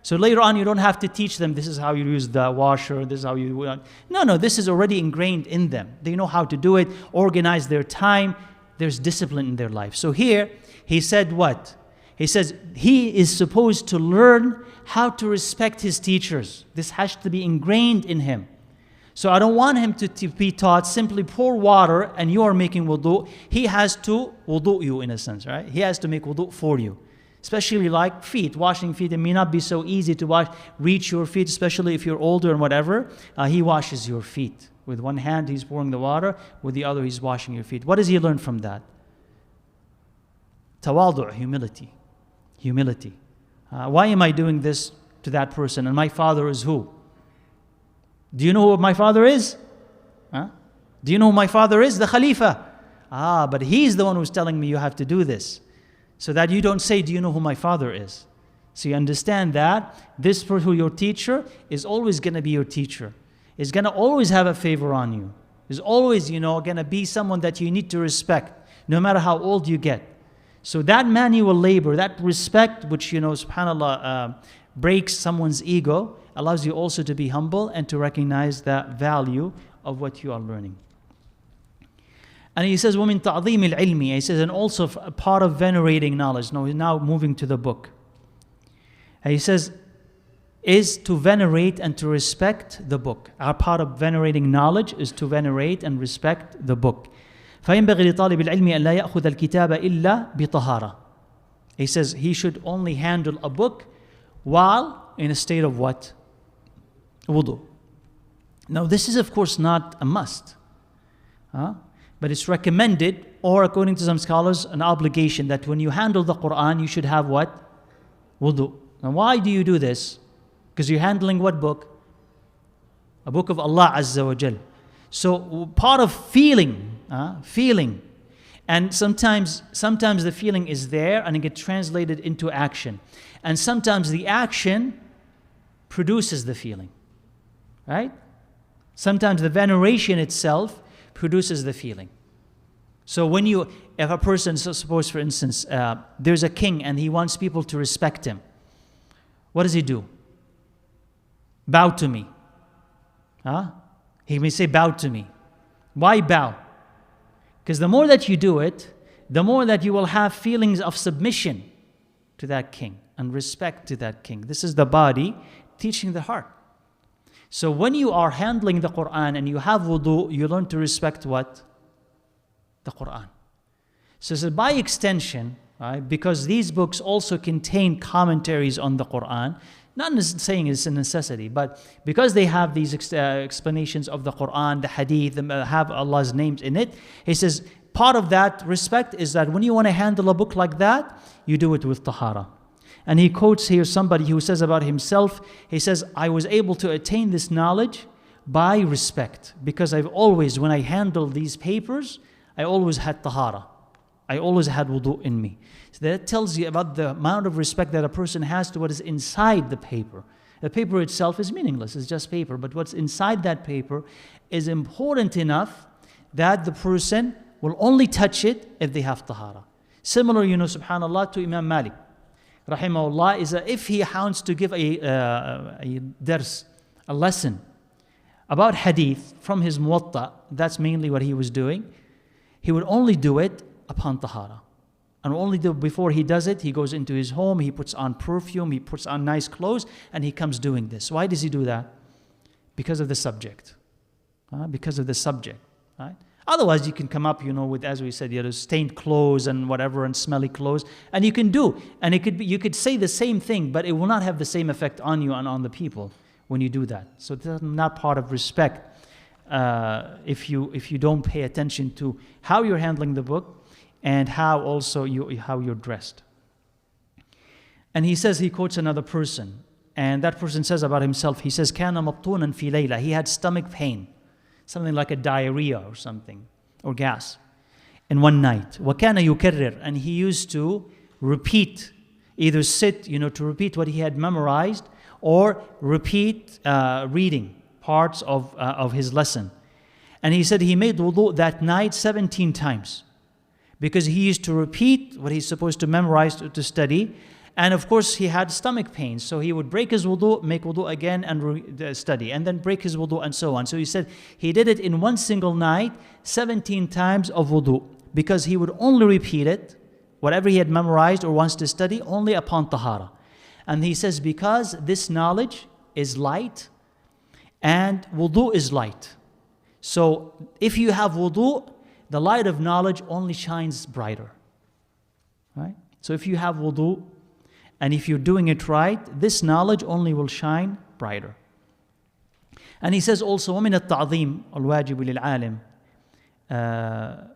[SPEAKER 1] So later on, you don't have to teach them, this is how you use the washer, this is how you... No, this is already ingrained in them. They know how to do it, organize their time. There's discipline in their life. So here, he said what? He says he is supposed to learn how to respect his teachers. This has to be ingrained in him. So I don't want him to be taught simply pour water and you are making wudu. He has to wudu you in a sense, right? He has to make wudu for you. Especially like feet, washing feet. It may not be so easy to reach your feet, especially if you're older and whatever. He washes your feet. With one hand, he's pouring the water. With the other, he's washing your feet. What does he learn from that? Tawadu', humility. Humility. Why am I doing this to that person? And my father is who? Do you know who my father is? Do you know who my father is? The Khalifa. But he's the one who's telling me you have to do this. So that you don't say, do you know who my father is? So you understand that this person, your teacher, is always going to be your teacher. Is going to always have a favor on you. Is always, going to be someone that you need to respect, no matter how old you get. So that manual labor, that respect, which, subhanAllah, breaks someone's ego, allows you also to be humble and to recognize the value of what you are learning. And he says, وَمِن تَعْظِيمِ الْعِلْمِ. He says, and also a part of venerating knowledge. Now moving to the book. And he says, is to venerate and to respect the book. Our part of venerating knowledge is to venerate and respect the book. فَيَنْبَغِي لِطَالِبِ الْعِلْمِ أَنْ لَا يَأْخُذَ الْكِتَابَ إِلَّا بِطَهَارَةٍ. He says he should only handle a book while in a state of what? Wudu. Now this is of course not a must. But it's recommended, or according to some scholars, an obligation that when you handle the Quran, you should have what? Wudu. Now why do you do this? Because you're handling what book? A book of Allah Azza wa Jal. So part of feeling, and sometimes the feeling is there and it gets translated into action. And sometimes the action produces the feeling, right? Sometimes the veneration itself produces the feeling. So if a person, suppose for instance, there's a king and he wants people to respect him, what does he do? Bow to me. He may say, bow to me. Why bow? Because the more that you do it, the more that you will have feelings of submission to that king and respect to that king. This is the body teaching the heart. So when you are handling the Quran and you have wudu, you learn to respect what? The Quran. So by extension, right, because these books also contain commentaries on the Quran, not saying it's a necessity, but because they have these explanations of the Quran, the Hadith, have Allah's names in it, he says part of that respect is that when you want to handle a book like that, you do it with tahara. And he quotes here somebody who says about himself, he says, I was able to attain this knowledge by respect, because I've always, when I handle these papers, I always had tahara. I always had wudu in me. So that tells you about the amount of respect that a person has to what is inside the paper. The paper itself is meaningless, it's just paper, but what's inside that paper is important enough that the person will only touch it if they have tahara. Similar, subhanAllah, to Imam Malik, rahimahullah, is that if he wants to give a dars, a lesson about hadith from his muwatta, that's mainly what he was doing, he would only do it upon tahara. And only before he does it, he goes into his home, he puts on perfume, he puts on nice clothes, and he comes doing this. Why does he do that? Because of the subject. Because of the subject. Right? Otherwise, you can come up, with, as we said, stained clothes and whatever, and smelly clothes, and you can do. And it could be, you could say the same thing, but it will not have the same effect on you and on the people when you do that. So that's not part of respect. If you don't pay attention to how you're handling the book, and how also how you're dressed. And he says, he quotes another person, and that person says about himself, he says, كَانَ مَبْطُونًا فِي لَيْلَةٍ. He had stomach pain, something like a diarrhea or something, or gas, in one night. وَكَانَ يُكَرِّرْ. And he used to repeat, either sit, to repeat what he had memorized, or repeat reading parts of his lesson. And he said he made wudu that night 17 times. Because he used to repeat what he's supposed to memorize to study. And of course, he had stomach pains. So he would break his wudu, make wudu again, and study. And then break his wudu, and so on. So he said he did it in one single night, 17 times of wudu. Because he would only repeat it, whatever he had memorized or wants to study, only upon tahara. And he says, because this knowledge is light, and wudu is light. So if you have wudu, the light of knowledge only shines brighter. Right? So if you have wudu, and if you're doing it right, this knowledge only will shine brighter. And he says also, وَمِنَ التَّعْظِيمِ الْوَاجِبِ لِلْعَالِمِ,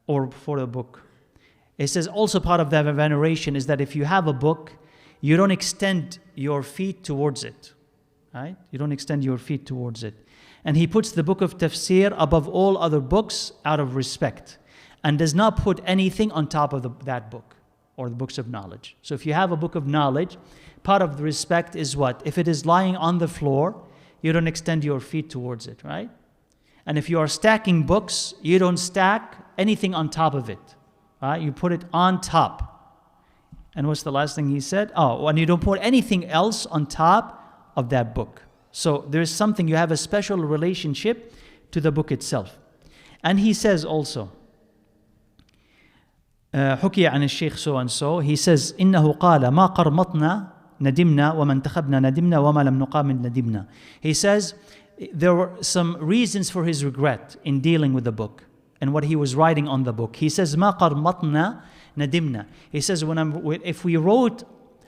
[SPEAKER 1] or for the book. It says also part of that veneration is that if you have a book, you don't extend your feet towards it. Right? You don't extend your feet towards it. And he puts the book of tafsir above all other books out of respect, and does not put anything on top of that book or the books of knowledge. So if you have a book of knowledge, part of the respect is what? If it is lying on the floor, you don't extend your feet towards it, right? And if you are stacking books, you don't stack anything on top of it. Right? You put it on top. And what's the last thing he said? Oh, and you don't put anything else on top of that book. So there's something, you have a special relationship to the book itself. And he says also, حكي عن الشيخ so and so, he says, إنه قال ما قرمطنا ندمنا وما انتخبنا ندمنا وما لم نقامل ندمنا. He says, there were some reasons for his regret in dealing with the book and what he was writing on the book. He says, ما قرمطنا ندمنا. He says, if we wrote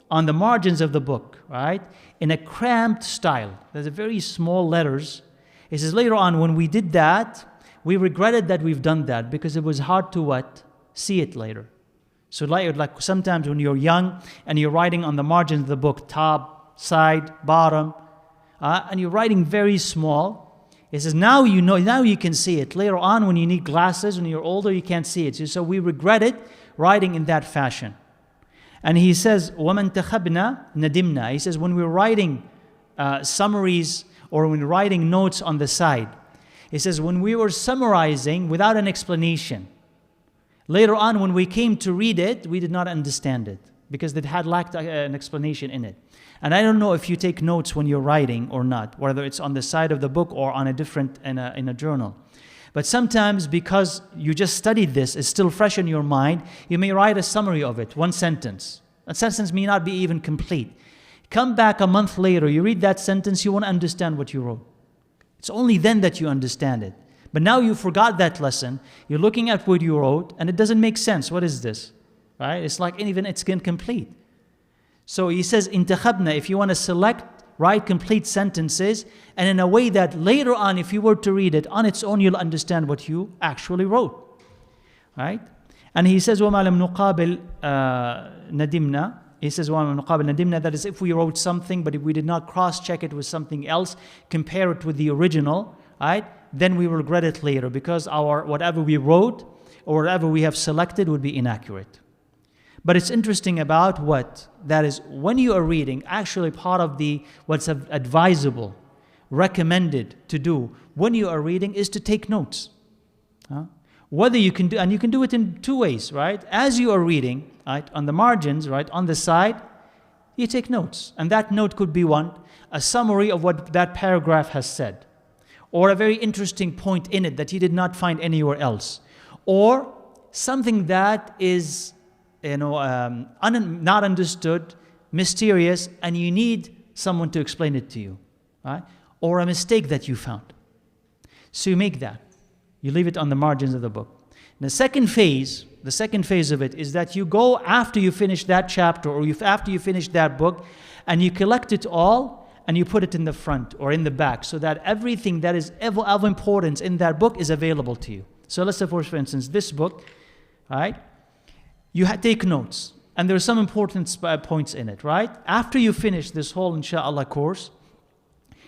[SPEAKER 1] on the margins of the book, right, in a cramped style, there's a very small letters. He says later on, when we did that, we regretted that we've done that because it was hard to what? See it later. So like sometimes when you're young and you're writing on the margins of the book, top, side, bottom, and you're writing very small. He says now you know, now you can see it. Later on when you need glasses, when you're older, you can't see it. So we regretted writing in that fashion. And he says, وَمَنْ تَخَبْنَا نَدِمْنَا. He says, when we're writing summaries or when writing notes on the side, he says, when we were summarizing without an explanation, later on when we came to read it, we did not understand it because it had lacked an explanation in it. And I don't know if you take notes when you're writing or not, whether it's on the side of the book or on a different, in a journal. But sometimes because you just studied this, it's still fresh in your mind, you may write a summary of it, one sentence. That sentence may not be even complete. Come back a month later, you read that sentence, you won't understand what you wrote. It's only then that you understand it. But now you forgot that lesson, you're looking at what you wrote, and it doesn't make sense. What is this? Right? It's like even it's incomplete. So he says, intakhabna, if you want to select, write complete sentences, and in a way that later on, if you were to read it on its own, you'll understand what you actually wrote. Right? And he says, وَمَا لَمْ نُقَابِلْ نَدِمْنَا. He says, وَمَا نُقَابِلْ نَدِمْنَا, that is, if we wrote something, but if we did not cross-check it with something else, compare it with the original, right? Then we will regret it later, because our whatever we wrote or whatever we have selected would be inaccurate. But it's interesting about what? That is, when you are reading, actually part of the what's advisable, recommended to do when you are reading is to take notes. Whether you can do, and you can do it in two ways, right? As you are reading, right, on the margins, right, on the side, you take notes. And that note could be one, a summary of what that paragraph has said, or a very interesting point in it that you did not find anywhere else, or something that is, not understood, mysterious, and you need someone to explain it to you, right? Or a mistake that you found. So you make that. You leave it on the margins of the book. The second phase of it is that you go after you finish that chapter or after you finish that book, and you collect it all and you put it in the front or in the back, so that everything that is of importance in that book is available to you. So let's say, for instance, this book, right? You take notes, and there are some important points in it, right? After you finish this whole inshallah course,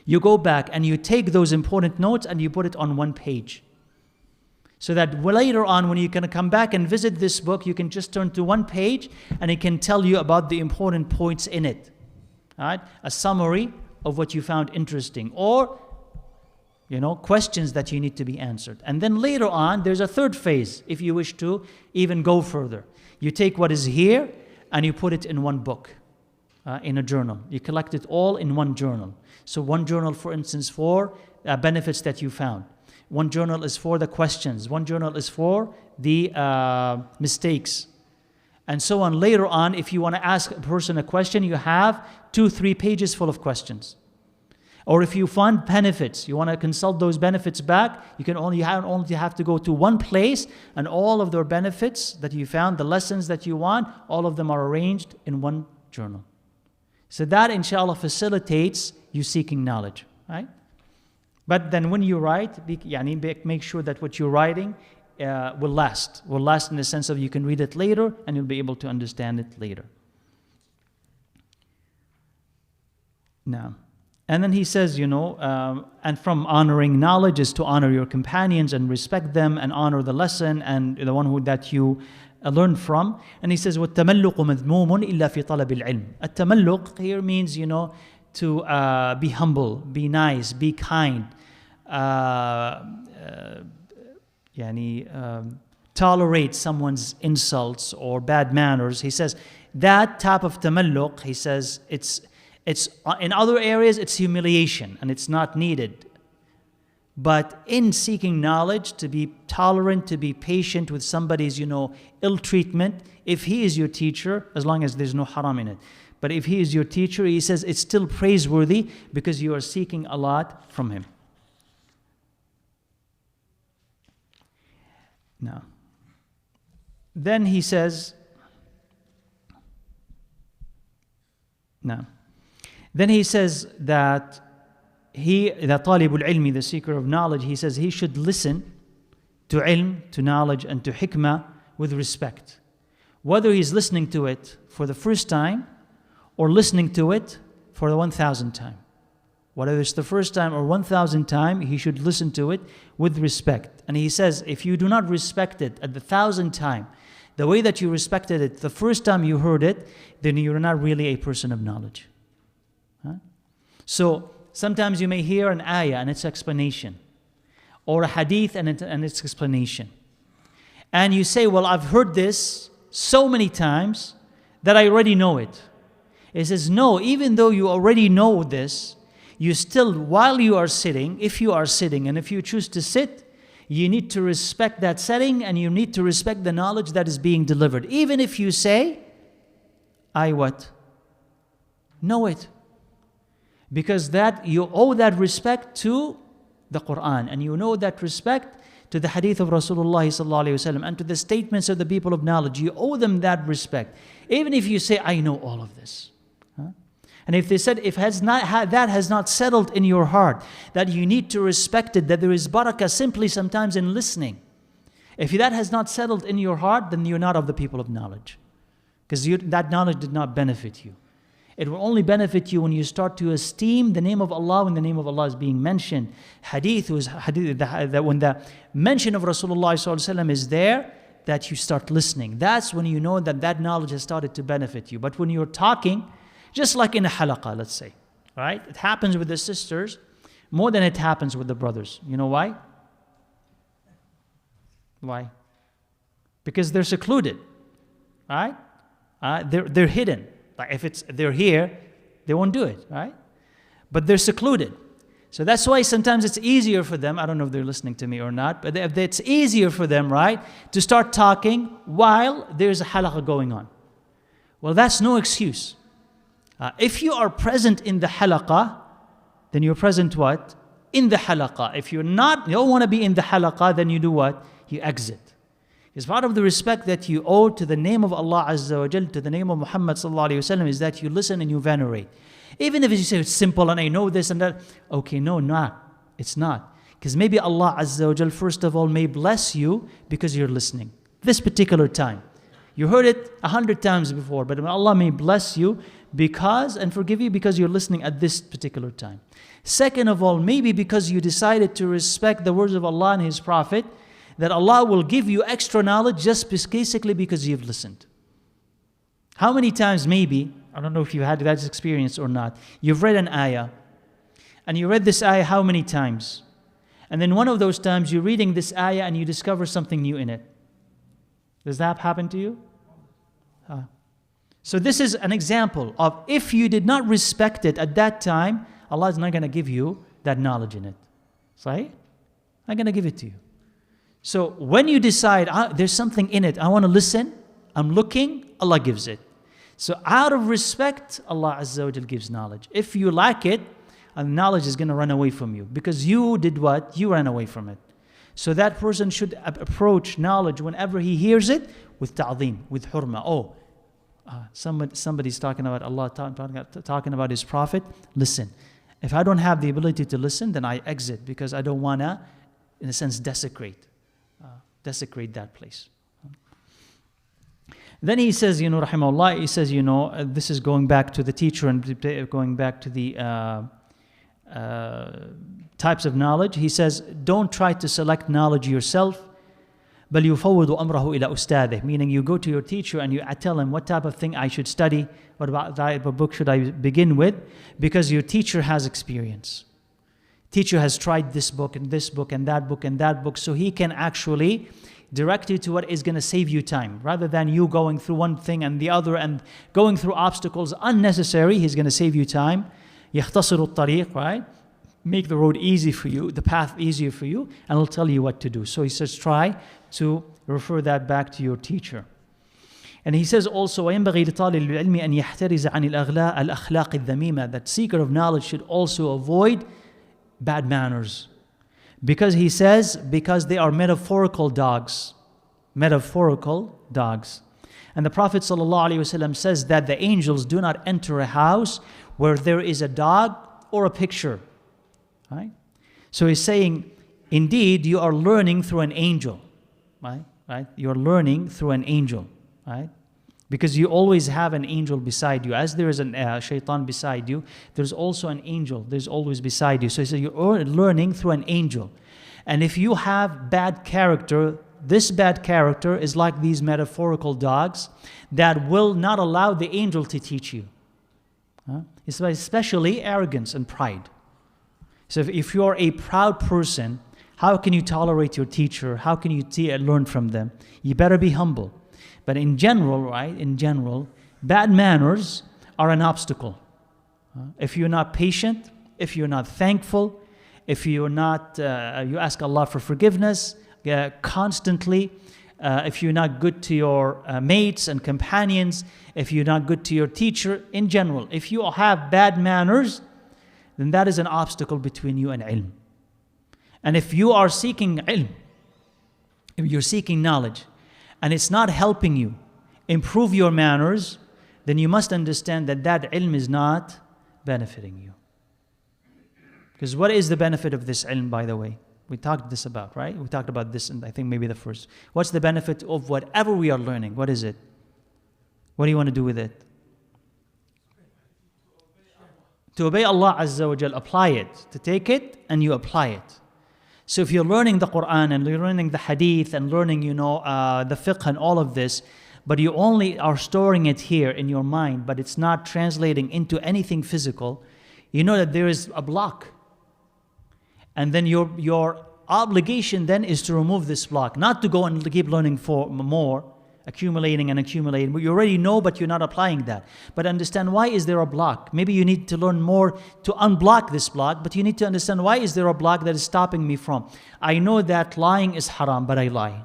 [SPEAKER 1] you go back and you take those important notes and you put it on one page. So that later on, when you're going to come back and visit this book, you can just turn to one page and it can tell you about the important points in it. Right? A summary of what you found interesting, or questions that you need to be answered. And then later on, there's a third phase, if you wish to even go further. You take what is here and you put it in one book, in a journal. You collect it all in one journal. So one journal, for instance, for benefits that you found. One journal is for the questions. One journal is for the mistakes. And so on. Later on, if you want to ask a person a question, you have 2-3 pages full of questions. Or if you find benefits, you want to consult those benefits back, you only have to go to one place, and all of their benefits that you found, the lessons that you want, all of them are arranged in one journal. So that, inshallah, facilitates you seeking knowledge, right? But then when you write, make sure that what you're writing will last. Will last in the sense of you can read it later and you'll be able to understand it later. Now, and then he says, and from honoring knowledge is to honor your companions and respect them and honor the lesson and the one that you learn from. And he says, وَالتَّمَلُّقُ مَذْمُومٌ إِلَّا فِي طَلَبِ الْعِلْمِ. التَّمَلُّق here means, to be humble, be nice, be kind, tolerate someone's insults or bad manners. He says that type of tamalluq, he says, it's in other areas it's humiliation and it's not needed. But in seeking knowledge, to be tolerant, to be patient with somebody's, ill treatment, if he is your teacher, as long as there's no haram in it. But if he is your teacher, he says it's still praiseworthy because you are seeking a lot from him. Now, then he says, that talibul ilmi, the seeker of knowledge, he says he should listen to ilm, to knowledge, and to hikmah with respect. Whether he's listening to it for the first time or listening to it for the 1,000th time. Whether it's the first time or 1,000th time, he should listen to it with respect. And he says, if you do not respect it at the 1,000th time, the way that you respected it the first time you heard it, then you're not really a person of knowledge. So sometimes you may hear an ayah and its explanation, or a hadith and its explanation. And you say, well, I've heard this so many times that I already know it. It says, no, even though you already know this, you still, while you are sitting, if you are sitting and if you choose to sit, You need to respect that setting, and you need to respect the knowledge that is being delivered. Even if you say, I what? Know it. Because that you owe that respect to the Quran, and you know that respect to the hadith of Rasulullah sallallahu alaihi wasallam and to the statements of the people of knowledge. You owe them that respect. Even if you say, I know all of this. And if they said, if that has not settled in your heart, that you need to respect it, that there is barakah simply sometimes in listening. If that has not settled in your heart, then you're not of the people of knowledge. Because that knowledge did not benefit you. It will only benefit you when you start to esteem the name of Allah when the name of Allah is being mentioned. Hadith was that when the mention of Rasulullah ﷺ is there, that you start listening. That's when you know that that knowledge has started to benefit you. But when you're talking, just like in a halaqah, let's say, right? It happens with the sisters more than it happens with the brothers. You know why? Why? Because they're secluded, right? They're hidden. Like if they're here, they won't do it, right? But they're secluded. So that's why sometimes it's easier for them, I don't know if they're listening to me or not, but it's easier for them, right, to start talking while there's a halaqah going on. Well, that's no excuse. If you are present in the halaqah, then you're present what? In the halaqah. If you don't want to be in the halaqah, then you do what? You exit. Because part of the respect that you owe to the name of Allah Azza wa Jal, to the name of Muhammad sallallahu alayhi wa sallam, is that you listen and you venerate. Even if you say it's simple and I know this and that, okay, no, not. It's not. Because maybe Allah Azza wa Jal, first of all, may bless you because you're listening. This particular time. You heard it 100 times before, but Allah may bless you because, and forgive you because you're listening at this particular time. Second of all, maybe because you decided to respect the words of Allah and His Prophet, that Allah will give you extra knowledge just basically because you've listened. How many times maybe, I don't know if you had that experience or not, you've read an ayah, and you read this ayah how many times? And then one of those times you're reading this ayah and you discover something new in it. Does that happen to you? So this is an example of if you did not respect it at that time, Allah is not going to give you that knowledge in it. Right? I'm going to give it to you. So when you decide, there's something in it, I want to listen, I'm looking, Allah gives it. So out of respect, Allah Azza wa Jal gives knowledge. If you lack it, knowledge is going to run away from you. Because you did what? You ran away from it. So that person should approach knowledge whenever he hears it with ta'zeem, with hurma. Somebody's talking about Allah, talking about His Prophet. Listen. If I don't have the ability to listen, then I exit because I don't want to, in a sense, desecrate that place. Then he says, rahimahullah, he says, this is going back to the teacher and going back to the types of knowledge. He says, don't try to select knowledge yourself. بل يفوض أمره إلى أستاذه, meaning you go to your teacher and you tell him what type of thing I should study, what type of book should I begin with, because your teacher has experience. Teacher has tried this book and this book and that book and that book, so he can actually direct you to what is going to save you time. Rather than you going through one thing and the other and going through obstacles unnecessary, he's going to save you time. يختصر الطريق, right? Make the road easy for you, the path easier for you, and he'll tell you what to do. So he says, try to refer that back to your teacher. And he says also, وَيَنْبَغِي لِطَالِبِ الْعِلْمِ أَنْ يَحْتَرِزَ عَنِ الْأَخْلَاقِ الذَّمِيمَةِ, that seeker of knowledge should also avoid bad manners. Because he says, because they are metaphorical dogs. Metaphorical dogs. And the Prophet ﷺ says that the angels do not enter a house where there is a dog or a picture. Right? So he's saying, indeed, you are learning through an angel. Right? You're learning through an angel. Right? Because you always have an angel beside you. As there is a shaitan beside you, there's also an angel. There's always beside you. So he said, you're learning through an angel. And if you have bad character, this bad character is like these metaphorical dogs that will not allow the angel to teach you. Especially arrogance and pride. So if you're a proud person, how can you tolerate your teacher? How can you learn from them? You better be humble. But in general, right, bad manners are an obstacle. If you're not patient, if you're not thankful, if you're not, you ask Allah for forgiveness constantly, if you're not good to your mates and companions, if you're not good to your teacher in general, if you have bad manners, then that is an obstacle between you and ilm. And if you are seeking ilm, if you're seeking knowledge, and it's not helping you improve your manners, then you must understand that that ilm is not benefiting you. Because what is the benefit of this ilm, by the way? We talked this about, right? We talked about this, and I think maybe the first. What's the benefit of whatever we are learning? What is it? What do you want to do with it? To obey Allah Azza wa Jal, apply it. To take it and you apply it. So if you're learning the Quran and you're learning the Hadith and learning, the fiqh and all of this, but you only are storing it here in your mind, but it's not translating into anything physical, you know that there is a block. And then your obligation then is to remove this block, not to go and keep learning for more, accumulating and accumulating. You already know, but you're not applying that. But understand, why is there a block? Maybe you need to learn more to unblock this block, but you need to understand, why is there a block that is stopping me from? I know that lying is haram, but I lie.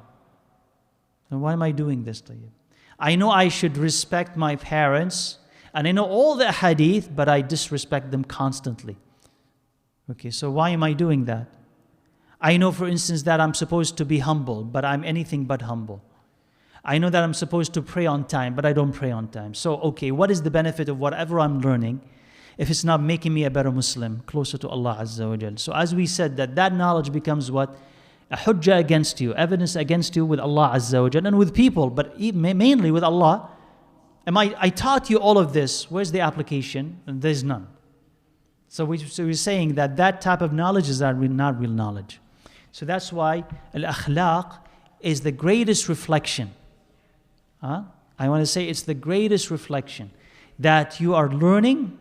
[SPEAKER 1] And why am I doing this to you? I know I should respect my parents, and I know all the hadith, but I disrespect them constantly. Okay, so why am I doing that? I know, for instance, that I'm supposed to be humble, but I'm anything but humble. I know that I'm supposed to pray on time, but I don't pray on time. So, okay, what is the benefit of whatever I'm learning if it's not making me a better Muslim, closer to Allah Azza wa Jal? So as we said, that knowledge becomes what? A hujjah against you, evidence against you with Allah Azza wa Jal and with people, but mainly with Allah. I taught you all of this. Where's the application? And there's none. So we're saying that type of knowledge is not real knowledge. So that's why al-akhlaq is the greatest reflection. I want to say it's the greatest reflection, that you are learning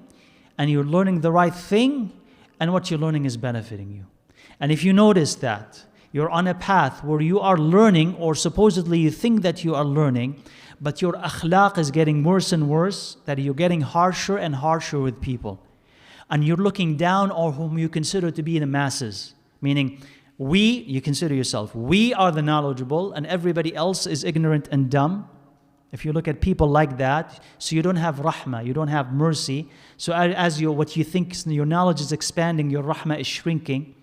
[SPEAKER 1] and you're learning the right thing, and what you're learning is benefiting you. And if you notice that you're on a path where you are learning, or supposedly you think that you are learning, but your akhlaq is getting worse and worse, that you're getting harsher and harsher with people, and you're looking down on whom you consider to be the masses, meaning you consider yourself, we are the knowledgeable and everybody else is ignorant and dumb. If you look at people like that, so you don't have rahmah, you don't have mercy. So as what you think your knowledge is expanding, your rahmah is shrinking.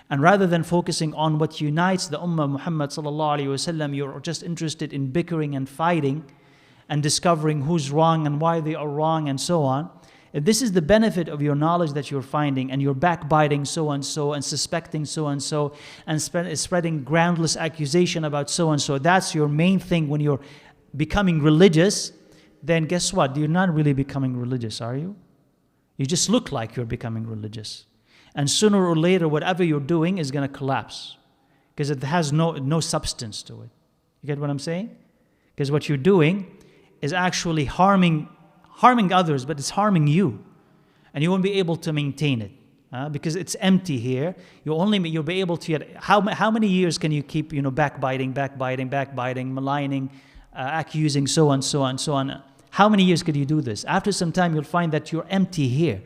[SPEAKER 1] And rather than focusing on what unites the ummah Muhammad sallallahu alaihi wasallam, you're just interested in bickering and fighting and discovering who's wrong and why they are wrong and so on. If this is the benefit of your knowledge that you're finding, and you're backbiting so-and-so and suspecting so-and-so and spreading groundless accusation about so-and-so, that's your main thing when you're becoming religious, then guess what? You're not really becoming religious, are you? You just look like you're becoming religious. And sooner or later, whatever you're doing is going to collapse, because it has no substance to it. You get what I'm saying? Because what you're doing is actually harming others, but it's harming you. And you won't be able to maintain it. Because it's empty here. You'll be able to get, how many years can you keep backbiting, maligning, accusing so and so and so on? How many years could you do this? After some time, you'll find that you're empty here.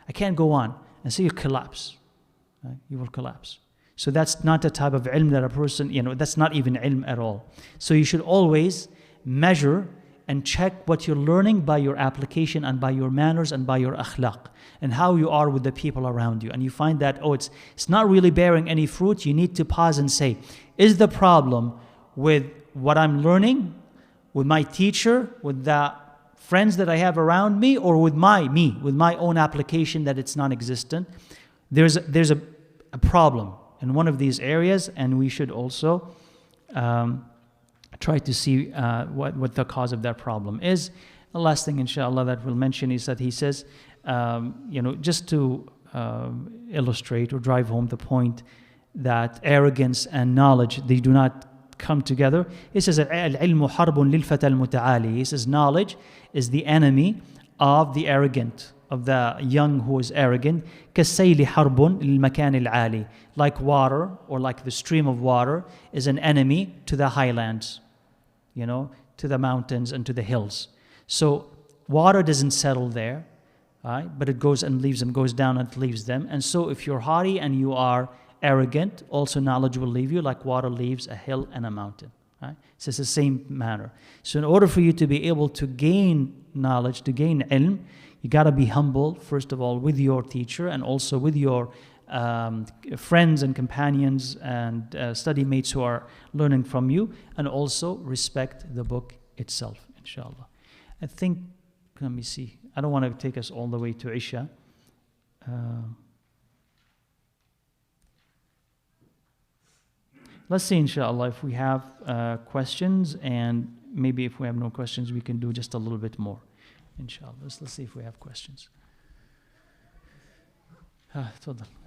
[SPEAKER 1] I can't go on. And so you collapse. Right? You will collapse. So that's not the type of ilm that a person, that's not even ilm at all. So you should always measure and check what you're learning by your application and by your manners and by your akhlaq and how you are with the people around you. And you find that, it's not really bearing any fruit. You need to pause and say, is the problem with what I'm learning, with my teacher, with the friends that I have around me, or with my own application that it's non-existent? There's a problem in one of these areas, and we should also try to see what the cause of that problem is. The last thing, inshallah, that we'll mention is that he says, just to illustrate or drive home the point that arrogance and knowledge, they do not come together. He says, al-ilmu harbun lil-fata al-muta'ali. He says, knowledge is the enemy of the arrogant, of the young who is arrogant. كَالسَّيْلِ حَرْبٌ لِلْمَكَانِ الْعَالِي. Like water, or like the stream of water, is an enemy to the highlands, to the mountains and to the hills. So water doesn't settle there. right? But it goes and leaves them, goes down and leaves them. And so if you're haughty and you are arrogant, also knowledge will leave you like water leaves a hill and a mountain. Right? So it's the same manner. So in order for you to be able to gain knowledge, to gain ilm, you got to be humble, first of all, with your teacher and also with your friends and companions and study mates who are learning from you, and also respect the book itself, inshallah. I think, let me see, I don't want to take us all the way to Isha. Let's see, inshallah, if we have questions, and maybe if we have no questions, we can do just a little bit more, inshallah. Let's see if we have questions. تفضل.